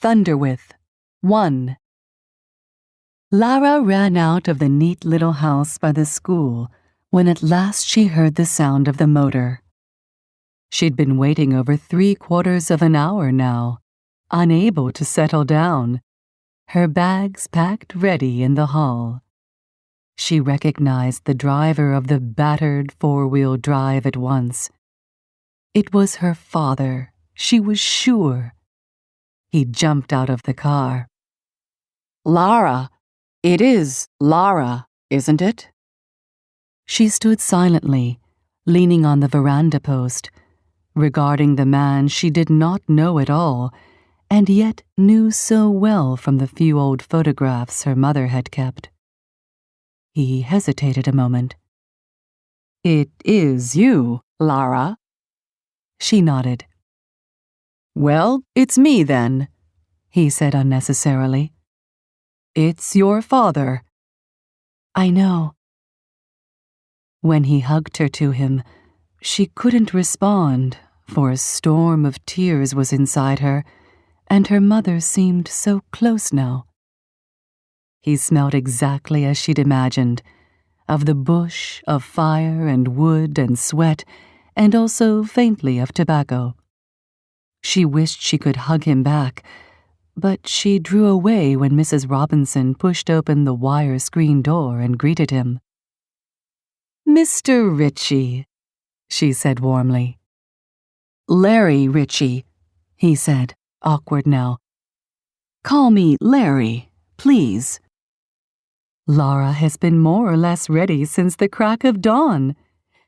Thunderwith 1. Lara ran out of the neat little house by the school when at last she heard the sound of the motor. She'd been waiting over 3/4 of an hour now, unable to settle down, her bags packed ready in the hall. She recognized the driver of the battered 4-wheel drive at once. It was her father, she was sure. He jumped out of the car. "Lara, it is Lara, isn't it?" She stood silently, leaning on the veranda post, regarding the man she did not know at all, and yet knew so well from the few old photographs her mother had kept. He hesitated a moment. "It is you, Lara." She nodded. "Well, it's me then," he said unnecessarily. "It's your father." "I know." When he hugged her to him, she couldn't respond, for a storm of tears was inside her, and her mother seemed so close now. He smelled exactly as she'd imagined, of the bush, of fire and wood and sweat, and also faintly of tobacco. She wished she could hug him back, but she drew away when Mrs. Robinson pushed open the wire screen door and greeted him. "Mr. Ritchie," she said warmly. "Larry Ritchie," he said, awkward now. "Call me Larry, please." Lara has been more or less ready since the crack of dawn.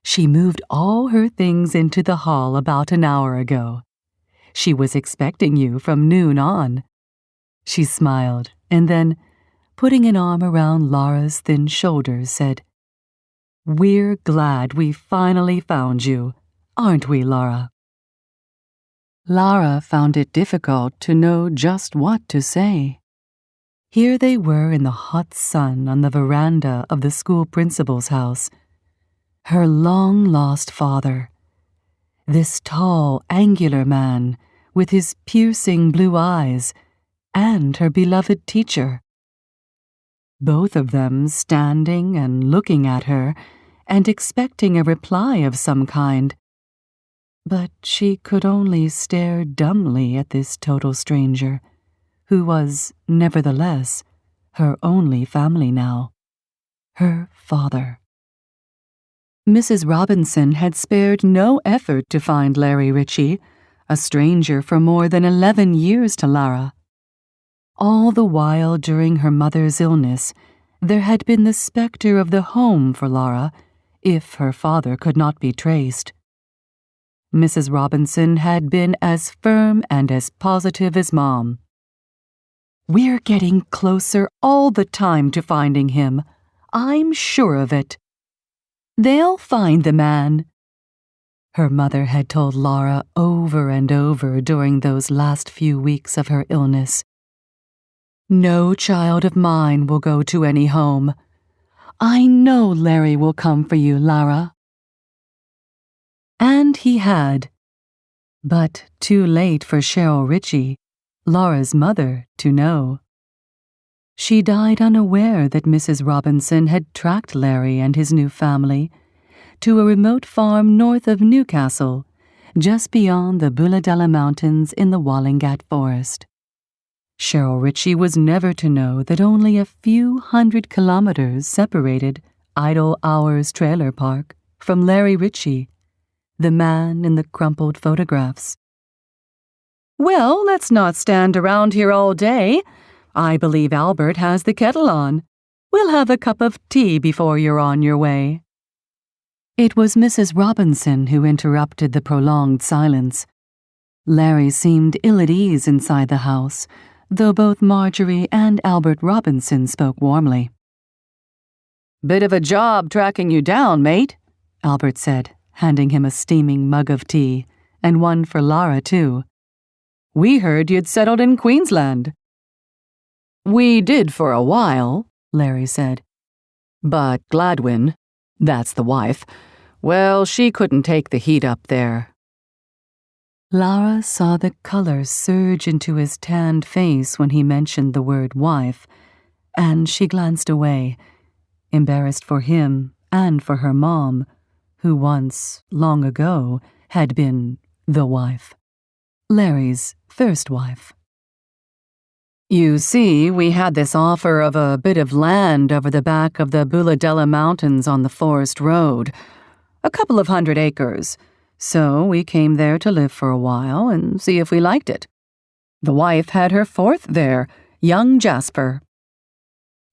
She moved all her things into the hall about an hour ago. She was expecting you from noon on. She smiled, and then, putting an arm around Lara's thin shoulders, said, "We're glad we finally found you, aren't we, Lara?" Lara found it difficult to know just what to say. Here they were in the hot sun on the veranda of the school principal's house. Her long-lost father. This tall, angular man with his piercing blue eyes, and her beloved teacher. Both of them standing and looking at her and expecting a reply of some kind. But she could only stare dumbly at this total stranger, who was, nevertheless, her only family now. Her father. Mrs. Robinson had spared no effort to find Larry Ritchie, a stranger for more than 11 years to Lara. All the while during her mother's illness, there had been the specter of the home for Lara, if her father could not be traced. Mrs. Robinson had been as firm and as positive as Mom. "We're getting closer all the time to finding him. I'm sure of it. They'll find the man," her mother had told Lara over and over during those last few weeks of her illness. "No child of mine will go to any home. I know Larry will come for you, Lara." And he had. But too late for Cheryl Ritchie, Lara's mother, to know. She died unaware that Mrs. Robinson had tracked Larry and his new family to a remote farm north of Newcastle, just beyond the Bulladella Mountains in the Wallingat Forest. Cheryl Ritchie was never to know that only a few 100 kilometers separated Idle Hours Trailer Park from Larry Ritchie, the man in the crumpled photographs. "Well, let's not stand around here all day. I believe Albert has the kettle on. We'll have a cup of tea before you're on your way." It was Mrs. Robinson who interrupted the prolonged silence. Larry seemed ill at ease inside the house, though both Marjorie and Albert Robinson spoke warmly. "Bit of a job tracking you down, mate," Albert said, handing him a steaming mug of tea, and one for Lara, too. "We heard you'd settled in Queensland." "We did for a while," Larry said. "But Gladwin, that's the wife, well, she couldn't take the heat up there." Lara saw the color surge into his tanned face when he mentioned the word wife, and she glanced away, embarrassed for him and for her mom, who once, long ago, had been the wife. Larry's first wife. You see, we had this offer of a bit of land over the back of the Bulladella Mountains on the Forest Road, a couple of 100 acres, so we came there to live for a while and see if we liked it. The wife had her fourth there, young Jasper.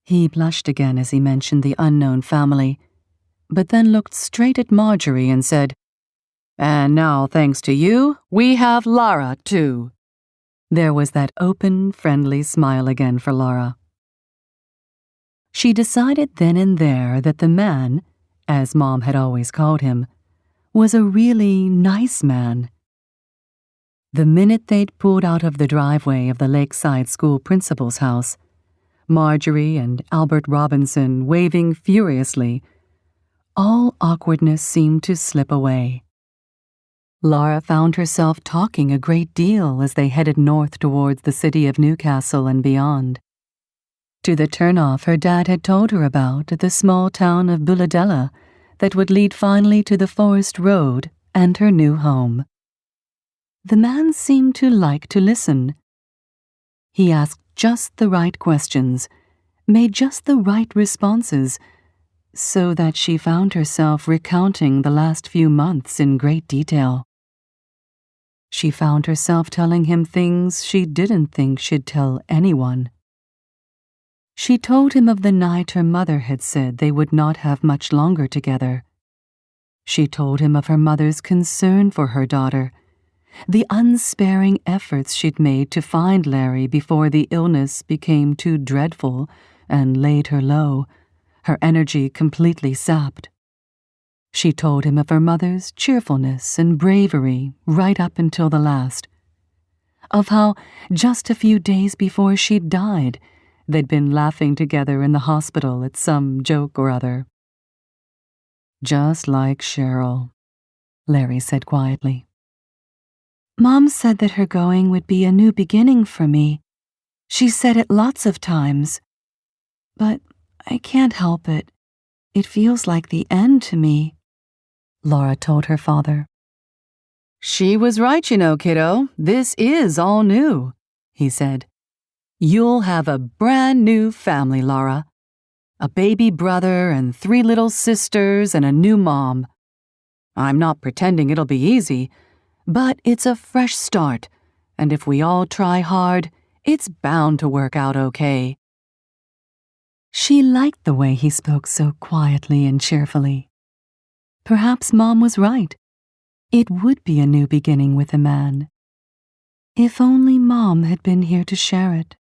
He blushed again as he mentioned the unknown family, but then looked straight at Marjorie and said, "And now, thanks to you, we have Lara, too." There was that open, friendly smile again for Lara. She decided then and there that the man, as Mom had always called him, was a really nice man. The minute they'd pulled out of the driveway of the Lakeside School principal's house, Marjorie and Albert Robinson waving furiously, all awkwardness seemed to slip away. Lara found herself talking a great deal as they headed north towards the city of Newcastle and beyond. To the turnoff her dad had told her about at the small town of Bulladella that would lead finally to the Forest Road and her new home. The man seemed to like to listen. He asked just the right questions, made just the right responses, so that she found herself recounting the last few months in great detail. She found herself telling him things she didn't think she'd tell anyone. She told him of the night her mother had said they would not have much longer together. She told him of her mother's concern for her daughter, the unsparing efforts she'd made to find Larry before the illness became too dreadful and laid her low, her energy completely sapped. She told him of her mother's cheerfulness and bravery right up until the last, of how just a few days before she'd died, they'd been laughing together in the hospital at some joke or other. "Just like Cheryl," Larry said quietly. "Mom said that her going would be a new beginning for me. She said it lots of times. But I can't help it. It feels like the end to me," Lara told her father. "She was right, you know, kiddo. This is all new," he said. "You'll have a brand new family, Lara. A baby brother and 3 little sisters and a new mom. I'm not pretending it'll be easy, but it's a fresh start, and if we all try hard, it's bound to work out okay." She liked the way he spoke so quietly and cheerfully. Perhaps Mom was right. It would be a new beginning with a man. If only Mom had been here to share it.